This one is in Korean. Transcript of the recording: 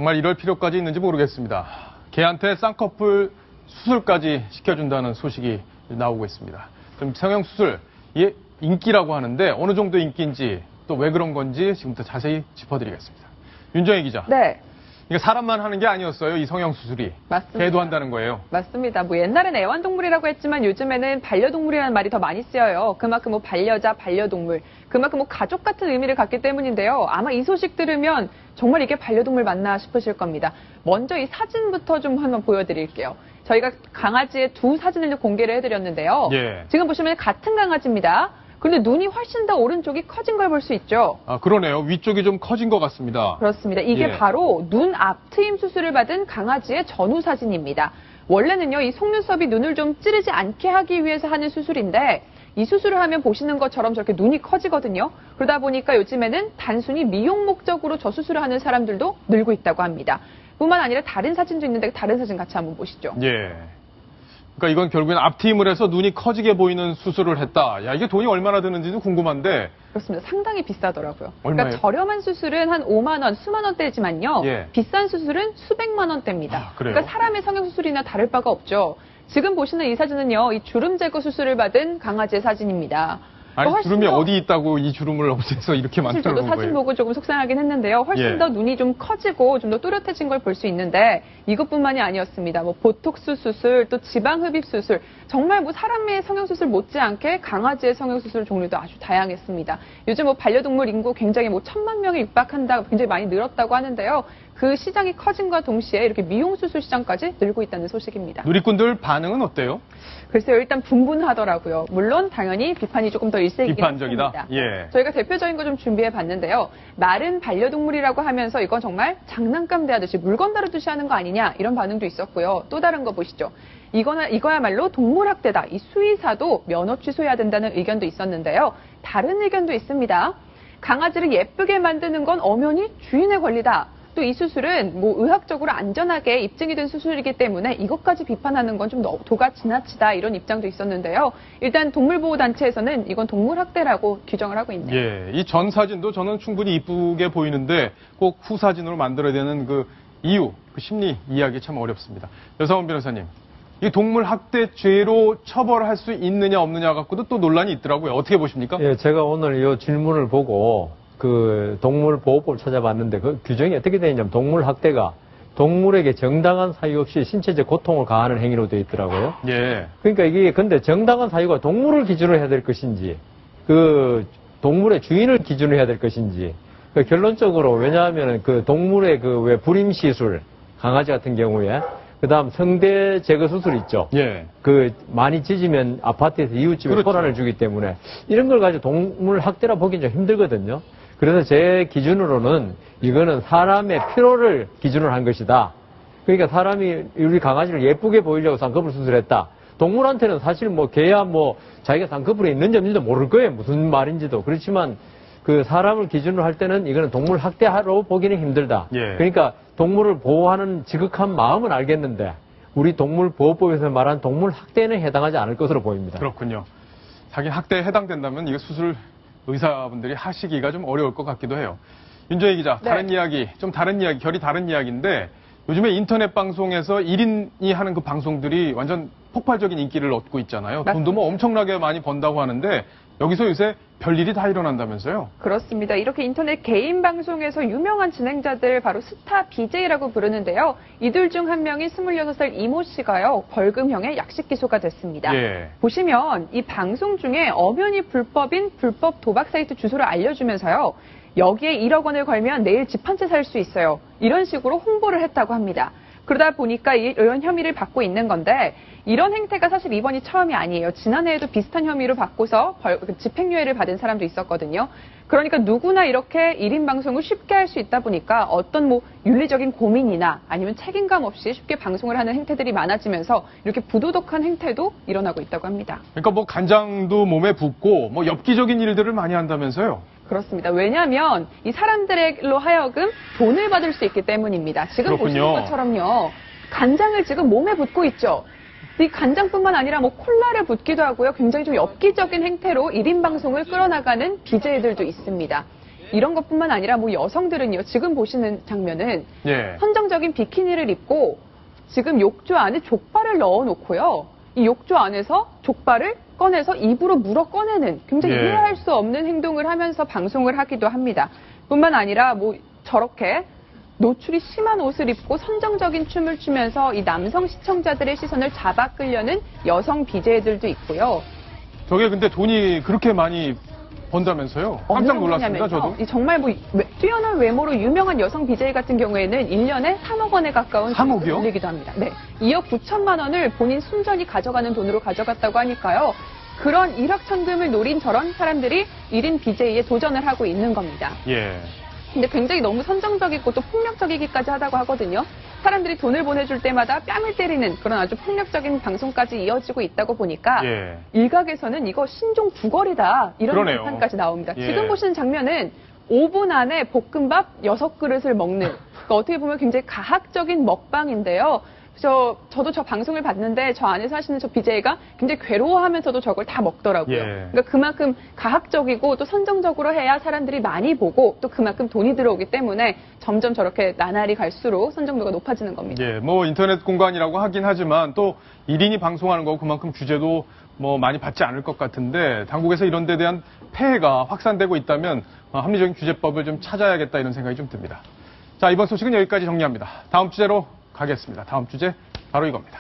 정말 이럴 필요까지 있는지 모르겠습니다. 개한테 쌍꺼풀 수술까지 시켜준다는 소식이 나오고 있습니다. 좀 성형수술, 이게 인기라고 하는데 어느 정도 인기인지 또 왜 그런 건지 지금부터 자세히 짚어드리겠습니다. 윤정희 기자. 네. 이게 사람만 하는 게 아니었어요. 이 성형수술이. 맞습니다. 개도 한다는 거예요. 맞습니다. 뭐 옛날엔 애완동물이라고 했지만 요즘에는 반려동물이라는 말이 더 많이 쓰여요. 그만큼 뭐 반려자, 반려동물, 그만큼 뭐 가족 같은 의미를 갖기 때문인데요. 아마 이 소식 들으면 정말 이게 반려동물 맞나 싶으실 겁니다. 먼저 이 사진부터 좀 한번 보여드릴게요. 저희가 강아지의 두 사진을 공개를 해드렸는데요. 예. 지금 보시면 같은 강아지입니다. 그런데 눈이 훨씬 더 오른쪽이 커진 걸 볼 수 있죠. 아, 그러네요. 위쪽이 좀 커진 것 같습니다. 그렇습니다. 이게 예. 바로 눈 앞 트임 수술을 받은 강아지의 전후 사진입니다. 원래는요, 이 속눈썹이 눈을 좀 찌르지 않게 하기 위해서 하는 수술인데 이 수술을 하면 보시는 것처럼 저렇게 눈이 커지거든요. 그러다 보니까 요즘에는 단순히 미용 목적으로 저 수술을 하는 사람들도 늘고 있다고 합니다. 뿐만 아니라 다른 사진도 있는데 다른 사진 같이 한번 보시죠. 예. 그러니까 이건 결국엔 앞트임을 해서 눈이 커지게 보이는 수술을 했다. 야, 이게 돈이 얼마나 드는지도 궁금한데. 그렇습니다. 상당히 비싸더라고요. 얼마예요? 그러니까 저렴한 수술은 한 5만 원, 수만 원대지만요. 예. 비싼 수술은 수백만 원대입니다. 아, 그래요? 그러니까 사람의 성형수술이나 다를 바가 없죠. 지금 보시는 이 사진은요. 이 주름 제거 수술을 받은 강아지의 사진입니다. 아니, 훨씬 주름이 더 어디 있다고 이 주름을 없애서 이렇게 사실 만들어 저도 놓은 사진 거예요. 보고 조금 속상하긴 했는데요. 훨씬 예. 더 눈이 좀 커지고 좀 더 또렷해진 걸 볼 수 있는데 이것뿐만이 아니었습니다. 뭐 보톡스 수술, 또 지방 흡입 수술, 정말 뭐 사람의 성형수술 못지않게 강아지의 성형수술 종류도 아주 다양했습니다. 요즘 뭐 반려동물 인구 굉장히 뭐 1,000만 명이 육박한다, 굉장히 많이 늘었다고 하는데요. 그 시장이 커진과 동시에 이렇게 미용수술 시장까지 늘고 있다는 소식입니다. 누리꾼들 반응은 어때요? 글쎄요, 일단 분분하더라고요. 물론 당연히 비판이 조금 더 일색이긴 비판적이다? 합니다. 예. 저희가 대표적인 거 좀 준비해 봤는데요. 마른 반려동물이라고 하면서 이건 정말 장난감 대하듯이 물건 다루듯이 하는 거 아니냐 이런 반응도 있었고요. 또 다른 거 보시죠. 이거야말로 동물학대다. 이 수의사도 면허 취소해야 된다는 의견도 있었는데요. 다른 의견도 있습니다. 강아지를 예쁘게 만드는 건 엄연히 주인의 권리다. 또 이 수술은 뭐 의학적으로 안전하게 입증이 된 수술이기 때문에 이것까지 비판하는 건 좀 도가 지나치다 이런 입장도 있었는데요. 일단 동물보호단체에서는 이건 동물학대라고 규정을 하고 있네요. 예. 이 전 사진도 저는 충분히 이쁘게 보이는데 꼭 후 사진으로 만들어야 되는 그 이유, 그 심리 이해하기 참 어렵습니다. 여상원 변호사님. 이 동물 학대죄로 처벌할 수 있느냐 없느냐 갖고도 또 논란이 있더라고요. 어떻게 보십니까? 예, 제가 오늘 이 질문을 보고 그 동물보호법을 찾아봤는데 그 규정이 어떻게 되어 있냐면 동물 학대가 동물에게 정당한 사유 없이 신체적 고통을 가하는 행위로 되어 있더라고요. 예. 그러니까 이게 근데 정당한 사유가 동물을 기준으로 해야 될 것인지 그 동물의 주인을 기준으로 해야 될 것인지 그 결론적으로 왜냐하면 그 동물의 그 왜 불임 시술 강아지 같은 경우에 그다음 성대 제거 수술 있죠. 예. 그 많이 찢으면 아파트에서 이웃집에 그렇죠. 소란을 주기 때문에 이런 걸 가지고 동물 학대라 보기 좀 힘들거든요. 그래서 제 기준으로는 이거는 사람의 필요를 기준으로 한 것이다. 그러니까 사람이 우리 강아지를 예쁘게 보이려고 쌍꺼풀 수술했다. 동물한테는 사실 뭐 개야 뭐 자기가 쌍꺼풀이 있는지 없는지도 모를 거예요. 무슨 말인지도. 그렇지만 그 사람을 기준으로 할 때는 이거는 동물 학대로 보기는 힘들다. 예. 그러니까 동물을 보호하는 지극한 마음은 알겠는데 우리 동물보호법에서 말한 동물 학대는 해당하지 않을 것으로 보입니다. 그렇군요. 자기 학대에 해당된다면 이거 수술 의사분들이 하시기가 좀 어려울 것 같기도 해요. 윤정희 기자, 네. 다른 이야기, 좀 다른 이야기, 결이 다른 이야기인데 요즘에 인터넷 방송에서 1인이 하는 그 방송들이 완전 폭발적인 인기를 얻고 있잖아요. 맞습니다. 돈도 뭐 엄청나게 많이 번다고 하는데 여기서 요새 별일이 다 일어난다면서요? 그렇습니다. 이렇게 인터넷 개인 방송에서 유명한 진행자들 바로 스타 BJ라고 부르는데요. 이들 중 한 명인 26살 이모 씨가요. 벌금형에 약식 기소가 됐습니다. 예. 보시면 이 방송 중에 엄연히 불법인 불법 도박 사이트 주소를 알려주면서요. 여기에 1억 원을 걸면 내일 집 한 채 살 수 있어요. 이런 식으로 홍보를 했다고 합니다. 그러다 보니까 이런 혐의를 받고 있는 건데 이런 행태가 사실 이번이 처음이 아니에요. 지난해에도 비슷한 혐의로 받고서 집행유예를 받은 사람도 있었거든요. 그러니까 누구나 이렇게 1인 방송을 쉽게 할 수 있다 보니까 어떤 뭐 윤리적인 고민이나 아니면 책임감 없이 쉽게 방송을 하는 행태들이 많아지면서 이렇게 부도덕한 행태도 일어나고 있다고 합니다. 그러니까 뭐 간장도 몸에 붓고 뭐 엽기적인 일들을 많이 한다면서요? 그렇습니다. 왜냐하면 이 사람들로 하여금 돈을 받을 수 있기 때문입니다. 지금 그렇군요. 보시는 것처럼요. 간장을 지금 몸에 붓고 있죠. 이 간장뿐만 아니라 뭐 콜라를 붓기도 하고요. 굉장히 좀 엽기적인 행태로 1인 방송을 끌어나가는 BJ들도 있습니다. 이런 것뿐만 아니라 뭐 여성들은요, 지금 보시는 장면은 예. 선정적인 비키니를 입고 지금 욕조 안에 족발을 넣어놓고요. 이 욕조 안에서 족발을 꺼내서 입으로 물어 꺼내는 굉장히 예. 이해할 수 없는 행동을 하면서 방송을 하기도 합니다. 뿐만 아니라 뭐 저렇게 노출이 심한 옷을 입고 선정적인 춤을 추면서 이 남성 시청자들의 시선을 잡아 끌려는 여성 BJ들도 있고요. 저게 근데 돈이 그렇게 많이 번다면서요? 깜짝 놀랐습니다, 저도. 이 정말 뭐 뛰어난 외모로 유명한 여성 BJ 같은 경우에는 1년에 3억 원에 가까운 3억 이요? 들리기도 합니다. 네, 2억 9천만 원을 본인 순전히 가져가는 돈으로 가져갔다고 하니까요. 그런 일확천금을 노린 저런 사람들이 1인 BJ에 도전을 하고 있는 겁니다. 예. 근데 굉장히 너무 선정적이고 또 폭력적이기까지 하다고 하거든요. 사람들이 돈을 보내줄 때마다 뺨을 때리는 그런 아주 폭력적인 방송까지 이어지고 있다고 보니까 예. 일각에서는 이거 신종 구걸이다 이런 그러네요. 비판까지 나옵니다. 예. 지금 보시는 장면은 5분 안에 볶음밥 6그릇을 먹는 그러니까 어떻게 보면 굉장히 가학적인 먹방인데요. 저도 저 방송을 봤는데 저 안에서 하시는 저 BJ가 굉장히 괴로워하면서도 저걸 다 먹더라고요. 예. 그러니까 그만큼 가학적이고 또 선정적으로 해야 사람들이 많이 보고 또 그만큼 돈이 들어오기 때문에 점점 저렇게 나날이 갈수록 선정도가 높아지는 겁니다. 예, 뭐 인터넷 공간이라고 하긴 하지만 또 1인이 방송하는 거 그만큼 규제도 뭐 많이 받지 않을 것 같은데 당국에서 이런 데 대한 폐해가 확산되고 있다면 합리적인 규제법을 좀 찾아야겠다 이런 생각이 좀 듭니다. 자, 이번 소식은 여기까지 정리합니다. 다음 주제로 가겠습니다. 다음 주제 바로 이겁니다.